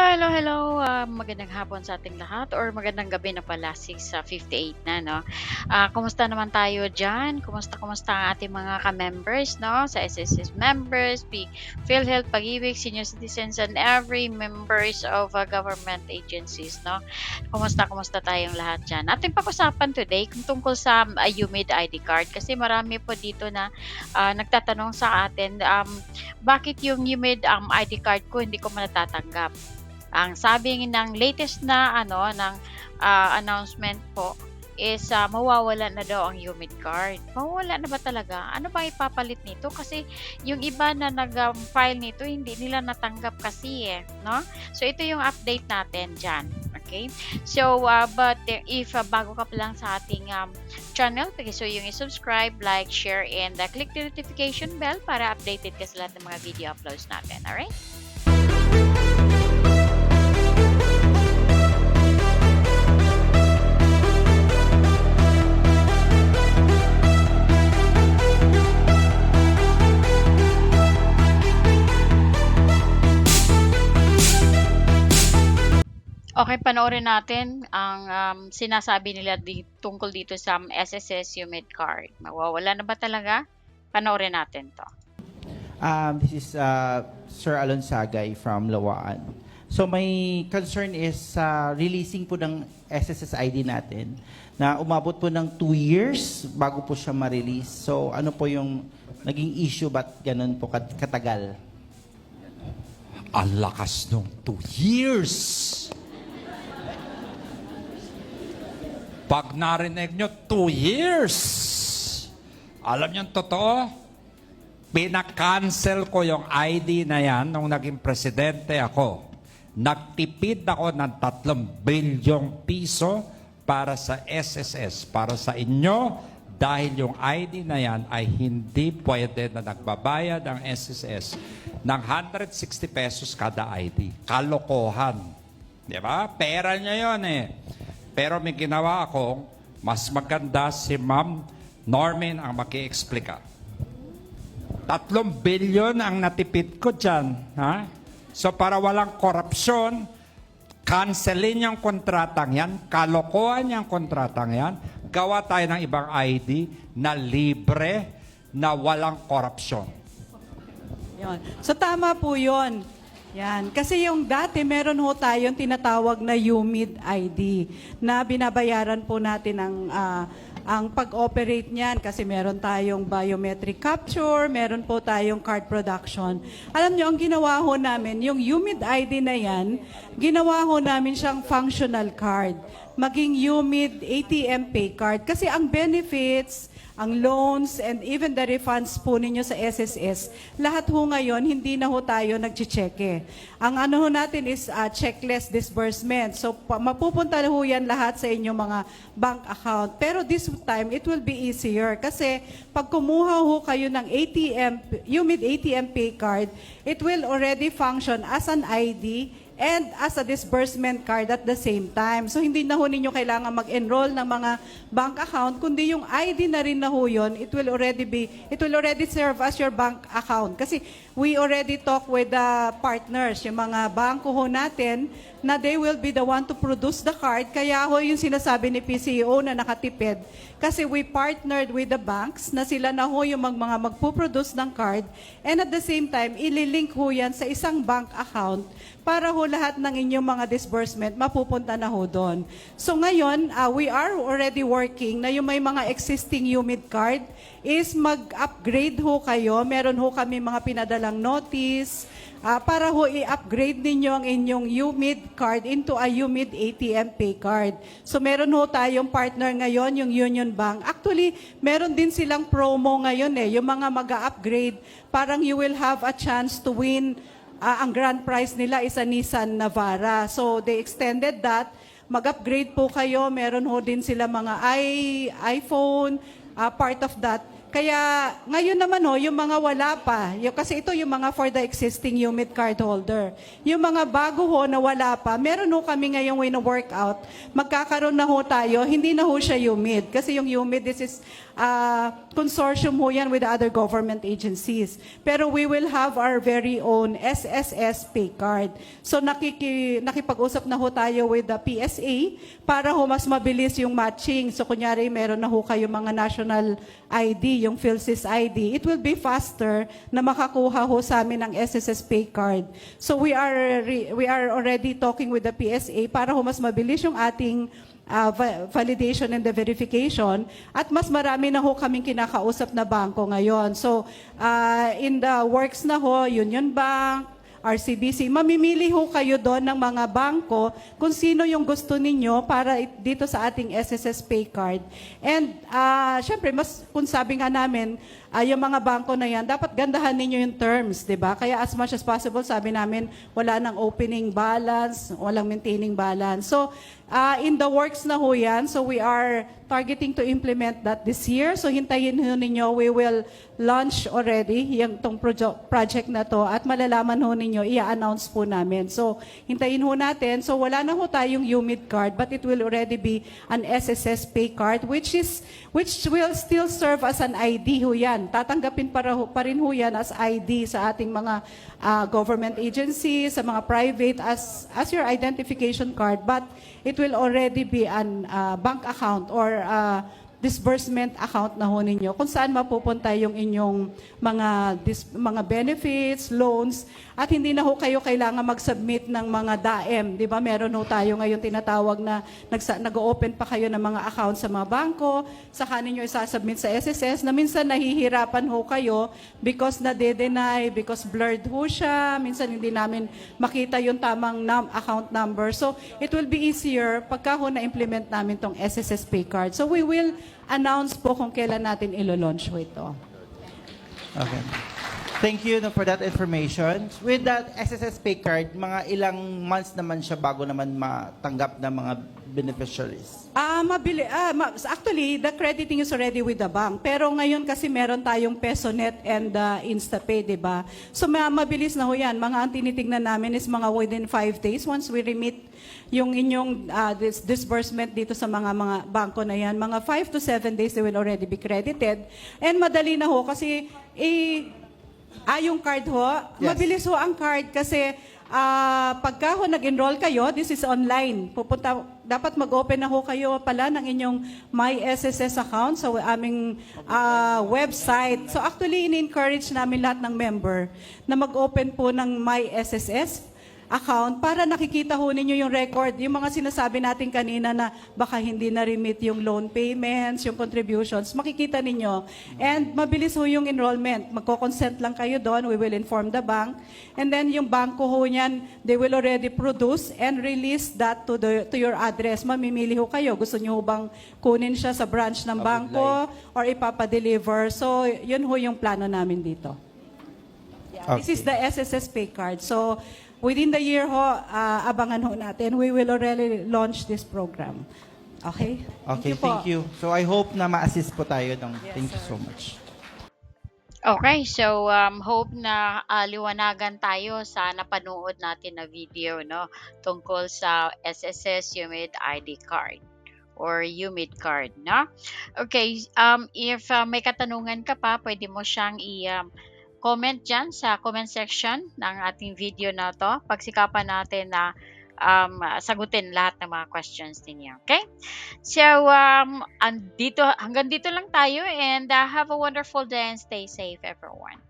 Hello. Magandang hapon sa ating lahat or magandang gabi na pala, 6:58 na 'no. Kumusta naman tayo diyan? Kumusta ang ating mga ka-members 'no, sa SSS members, PhilHealth, Pag-ibig, senior citizens, and every members of government agencies 'no. Kumusta tayong lahat diyan? Ating pag-usapan today kung tungkol sa UMID ID card kasi marami po dito na nagtatanong sa atin, bakit yung UMID ID card ko hindi ko natatanggap? Ang sabi ng latest na announcement po is, mawawala na daw ang UMID card. Mawawala na ba talaga? Ano bang ipapalit nito? Kasi yung iba na file nito hindi nila natanggap kasi, 'no? So ito yung update natin diyan, okay? So, but if bago ka pa lang sa ating channel, so yung i-subscribe, like, share, and click the notification bell para updated ka sa lahat ng mga video uploads natin. Alright? Okay, panoorin natin ang sinasabi nila tungkol dito sa SSS UMID card. Mawawala na ba talaga? Panoorin natin to. This is Sir Alonsagay from Lawaan. So my concern is releasing po ng SSS ID natin na umabot po ng 2 years bago po siya ma-release. So ano po yung naging issue, ba't ganun po katagal? Ang lakas nung 2 years. Pag narinig nyo, 2 years. Alam nyo, totoo, pinakancel ko yung ID na yan nung naging presidente ako. Nagtipid ako ng 3 bilyong piso para sa SSS, para sa inyo, dahil yung ID na yan ay hindi pwede na nagbabayad ang SSS ng 160 pesos kada ID. Kalokohan. Di ba? Pera niya yun eh. Pero may ginawa akong mas maganda si Ma'am Norman ang maki-explika. 3 bilyon ang natipid ko dyan. Ha? So para walang korupsyon, cancelin yung kontratang yan, kalokohan yung kontratang yan, gawa tayo ng ibang ID na libre, na walang korupsyon. Yun. So tama po yun. Yan. Kasi yung dati, meron ho tayong tinatawag na UMID ID na binabayaran po natin ang pag-operate niyan kasi meron tayong biometric capture, meron po tayong card production. Alam niyo, ang ginawa ho namin, yung UMID ID na yan, ginawa ho namin siyang functional card, maging UMID ATM pay card. Kasi ang benefits, ang loans, and even the refunds po ninyo sa SSS, lahat ho ngayon, hindi na ho tayo nag-check. Ang ano ho natin is checkless disbursement. So, mapupunta ho yan lahat sa inyong mga bank account. Pero this time, it will be easier. Kasi, pag kumuha ho kayo ng UMID ATM pay card, it will already function as an ID and as a disbursement card at the same time. So, hindi na ho ninyo kailangan mag-enroll ng mga bank account, kundi yung ID na rin na ho yun, it will already serve as your bank account. Kasi we already talk with the partners, yung mga bangko ho natin, na they will be the one to produce the card. Kaya ho yung sinasabi ni PCEO na nakatipid. Kasi we partnered with the banks na sila na ho yung mga magpuproduce ng card. And at the same time, ililink ho yan sa isang bank account para ho lahat ng inyong mga disbursement mapupunta na ho doon. So ngayon, we are already working na yung may mga existing UMID card is mag-upgrade ho kayo. Meron ho kami mga pinadalang notice para ho i-upgrade ninyo ang inyong UMID card into a UMID ATM pay card. So meron ho tayong partner ngayon, yung Union Bank. Actually, meron din silang promo ngayon yung mga mag-upgrade, parang you will have a chance to win. Ang grand prize nila is a Nissan Navara. So they extended that. Mag-upgrade po kayo. Meron ho din sila mga iPhone, part of that. Kaya ngayon naman yung mga wala pa, kasi ito yung mga for the existing UMID card holder. Yung mga bago na wala pa, meron kami ngayong wino-workout, magkakaroon na tayo, hindi na siya UMID. Kasi yung UMID, this is consortium yan with other government agencies. Pero we will have our very own SSS pay card. So nakipag-usap na tayo with the PSA para mas mabilis yung matching. So kunyari meron na kayo mga national ID, yung PhilSys ID, it will be faster na makakuha sa amin ng SSS pay card. So we are already talking with the PSA para mas mabilis yung ating validation and the verification at mas marami na kaming kinakausap na bangko ngayon. So in the works na Union Bank, RCBC, mamimili kayo doon ng mga bangko kung sino yung gusto ninyo para dito sa ating SSS pay card. And syempre, kung sabi nga namin, yung mga bangko na yan, dapat gandahan ninyo yung terms, di ba? Kaya as much as possible, sabi namin, wala nang opening balance, walang maintaining balance. So, in the works na yan, so we are targeting to implement that this year. So, hintayin ninyo, we will launch already yung project na to at malalaman ninyo, i-announce po namin. So, hintayin natin. So, wala na tayong UMID card, but it will already be an SSS pay card, which will still serve as an ID yan. Tatanggapin pa rin yan as ID sa ating mga government agencies, sa mga private, as your identification card, but it will already be an bank account or disbursement account na ninyo kung saan mapupunta yung inyong mga benefits, loans, at hindi na kayo kailangan mag-submit ng mga DAEM. Di ba? Meron tayo ngayon tinatawag na nag-open pa kayo ng mga accounts sa mga bangko, saka ninyo isasubmit sa SSS, na minsan nahihirapan kayo because na-deny, because blurred siya, minsan hindi namin makita yung tamang account number. So, it will be easier pagka na-implement namin tong SSS pay card. So, we will announce po kung kailan natin ilo-launch ito. Okay. Thank you for that information. With that SSS pay card, mga ilang months naman siya bago naman matanggap ng mga beneficiaries? Actually, the crediting is already with the bank. Pero ngayon kasi meron tayong PesoNet and InstaPay, di ba? So mabilis na yan. Mga ang tinitignan namin is mga within 5 days. Once we remit yung inyong disbursement dito sa mga bangko na yan, mga 5 to 7 days they will already be credited. And madali na kasi yung card Yes. mabilis ang card kasi pagka nag-enroll kayo, this is online. Dapat mag-open na kayo pala ng inyong My SSS account sa aming website. So actually, in-encourage namin lahat ng member na mag-open po ng My SSS account para nakikita ninyo yung record, yung mga sinasabi natin kanina na baka hindi na-remit yung loan payments, yung contributions, makikita ninyo. And mabilis yung enrollment. Magko-consent lang kayo doon, we will inform the bank. And then yung bangko niyan, they will already produce and release that to your address. Mamimili kayo. Gusto nyo bang kunin siya sa branch ng bangko or ipapadeliver? So, yun yung plano namin dito. Yeah, Okay. This is the SSS pay card. So, within the year abangan natin, we will already launch this program. Okay? Okay, po. thank you. So I hope na ma-assist po tayo. Thank you so much. Okay, so hope na liwanagan tayo sa napanood natin na video, no, tungkol sa SSS UMID ID card or UMID card, no? Okay, if may katanungan ka pa, pwede mo siyang comment dyan sa comment section ng ating video na to. Pagsikapan natin na sagutin lahat ng mga questions ninyo. Okay? So, hanggang dito lang tayo and have a wonderful day and stay safe, everyone.